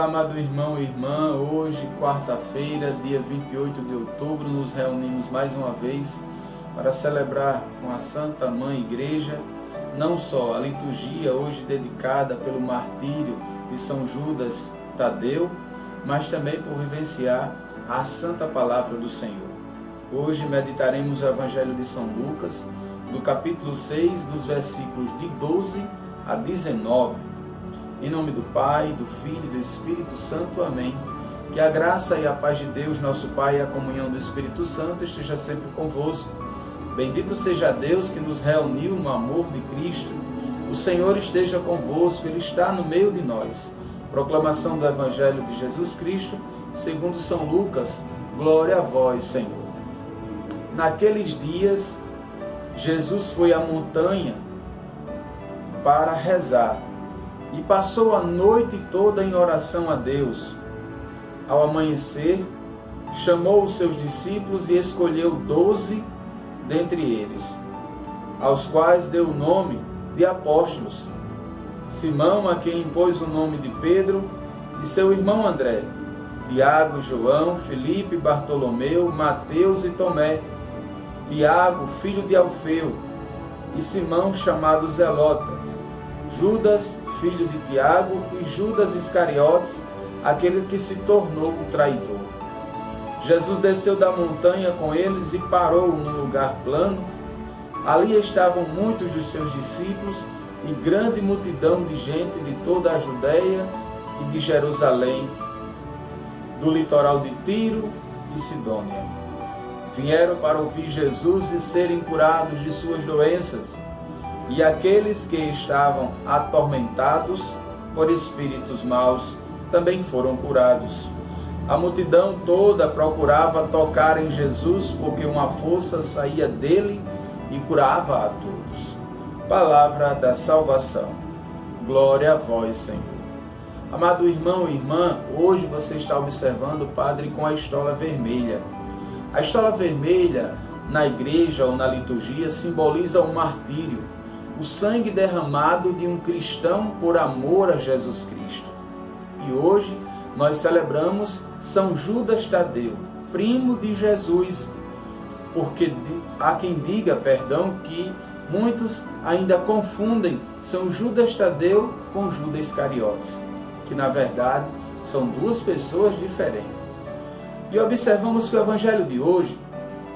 Olá, amado irmão e irmã. Hoje, quarta-feira, dia 28 de outubro, nos reunimos mais uma vez para celebrar com a Santa Mãe Igreja, não só a liturgia hoje dedicada pelo martírio de São Judas Tadeu, mas também por vivenciar a Santa Palavra do Senhor. Hoje meditaremos o Evangelho de São Lucas, do capítulo 6, dos versículos de 12 a 19. Em nome do Pai, do Filho e do Espírito Santo. Amém. Que a graça e a paz de Deus, nosso Pai, e a comunhão do Espírito Santo esteja sempre convosco. Bendito seja Deus que nos reuniu no amor de Cristo. O Senhor esteja convosco, Ele está no meio de nós. Proclamação do Evangelho de Jesus Cristo, segundo São Lucas. Glória a vós, Senhor. Naqueles dias, Jesus foi à montanha para rezar. E passou a noite toda em oração a Deus. Ao amanhecer, chamou os seus discípulos e escolheu 12 dentre eles, aos quais deu o nome de apóstolos: Simão, a quem impôs o nome de Pedro, e seu irmão André, Tiago, João, Filipe, Bartolomeu, Mateus e Tomé, Tiago, filho de Alfeu, e Simão, chamado Zelota, Judas, filho de Tiago, e Judas Iscariotes, aquele que se tornou o traidor. Jesus desceu da montanha com eles e parou num lugar plano. Ali estavam muitos dos seus discípulos e grande multidão de gente de toda a Judéia e de Jerusalém, do litoral de Tiro e Sidônia. Vieram para ouvir Jesus e serem curados de suas doenças. E aqueles que estavam atormentados por espíritos maus também foram curados. A multidão toda procurava tocar em Jesus, porque uma força saía dele e curava a todos. Palavra da salvação. Glória a vós, Senhor. Amado irmão e irmã, hoje você está observando o padre com a estola vermelha. A estola vermelha, na igreja ou na liturgia, simboliza o martírio, o sangue derramado de um cristão por amor a Jesus Cristo. E hoje nós celebramos São Judas Tadeu, primo de Jesus, porque há quem diga, que muitos ainda confundem São Judas Tadeu com Judas Iscariotes, que na verdade são duas pessoas diferentes. E observamos que o Evangelho de hoje,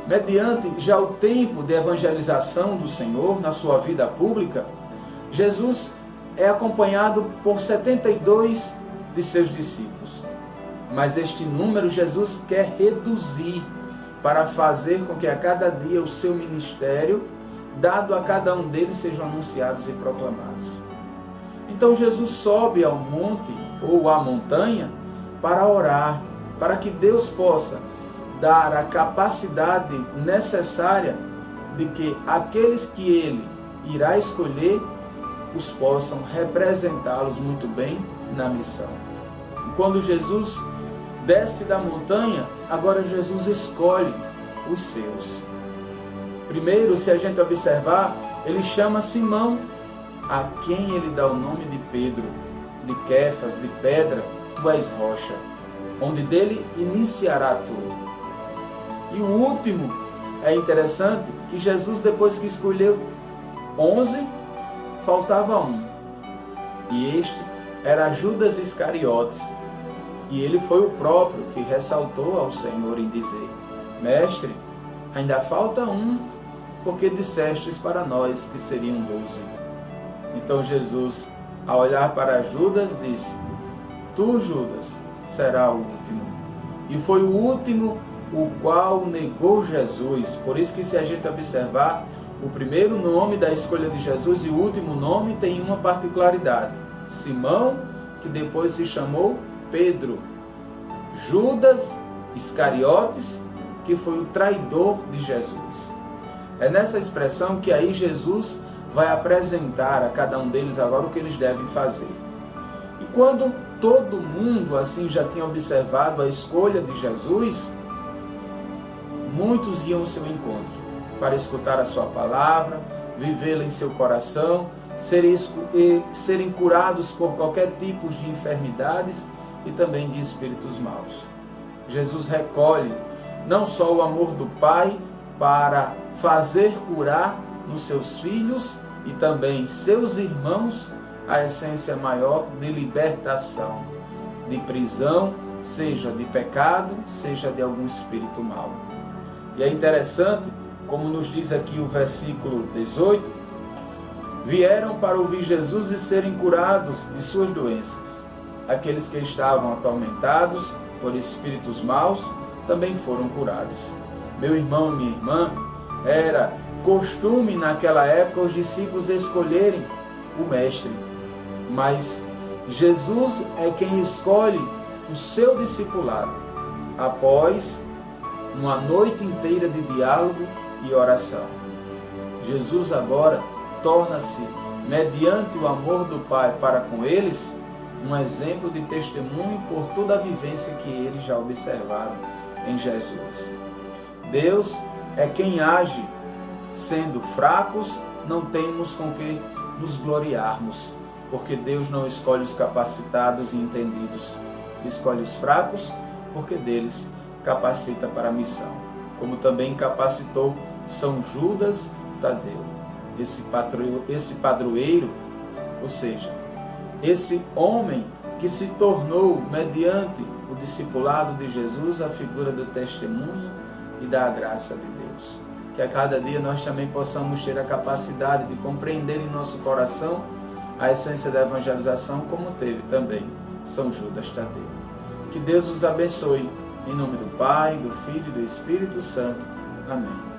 mediante já o tempo de evangelização do Senhor na sua vida pública, Jesus é acompanhado por 72 de seus discípulos. Mas este número Jesus quer reduzir para fazer com que a cada dia o seu ministério, dado a cada um deles, sejam anunciados e proclamados. Então Jesus sobe ao monte ou à montanha para orar, para que Deus possa dar a capacidade necessária de que aqueles que ele irá escolher os possam representá-los muito bem na missão. E quando Jesus desce da montanha, agora Jesus escolhe os seus. Primeiro, se a gente observar, ele chama Simão, a quem ele dá o nome de Pedro, de Quefas, de pedra, tu és rocha, onde dele iniciará tudo. E o último, é interessante, que Jesus, depois que escolheu 11, faltava um. E este era Judas Iscariotes. E ele foi o próprio que ressaltou ao Senhor em dizer: Mestre, ainda falta um, porque dissestes para nós que seriam 12. Então Jesus, ao olhar para Judas, disse: Tu, Judas, será o último. E foi o último o qual negou Jesus. Por isso que, se a gente observar, o primeiro nome da escolha de Jesus e o último nome tem uma particularidade: Simão, que depois se chamou Pedro; Judas Iscariotes, que foi o traidor de Jesus. É nessa expressão que aí Jesus vai apresentar a cada um deles agora o que eles devem fazer. E quando todo mundo assim já tinha observado a escolha de Jesus, muitos iam ao seu encontro para escutar a sua palavra, vivê-la em seu coração, serem curados por qualquer tipo de enfermidades e também de espíritos maus. Jesus recolhe não só o amor do Pai para fazer curar nos seus filhos e também seus irmãos a essência maior de libertação, de prisão, seja de pecado, seja de algum espírito mau. E é interessante, como nos diz aqui o versículo 18, vieram para ouvir Jesus e serem curados de suas doenças. Aqueles que estavam atormentados por espíritos maus também foram curados. Meu irmão e minha irmã, era costume naquela época os discípulos escolherem o mestre, mas Jesus é quem escolhe o seu discipulado após uma noite inteira de diálogo e oração. Jesus agora torna-se, mediante o amor do Pai para com eles, um exemplo de testemunho por toda a vivência que eles já observaram em Jesus. Deus é quem age. Sendo fracos, não temos com que nos gloriarmos, porque Deus não escolhe os capacitados e entendidos, escolhe os fracos, porque deles capacita para a missão, como também capacitou São Judas Tadeu, esse padroeiro, ou seja, esse homem que se tornou, mediante o discipulado de Jesus, a figura do testemunho e da graça de Deus. Que a cada dia nós também possamos ter a capacidade de compreender em nosso coração a essência da evangelização, como teve também São Judas Tadeu. Que Deus os abençoe. Em nome do Pai, do Filho e do Espírito Santo. Amém.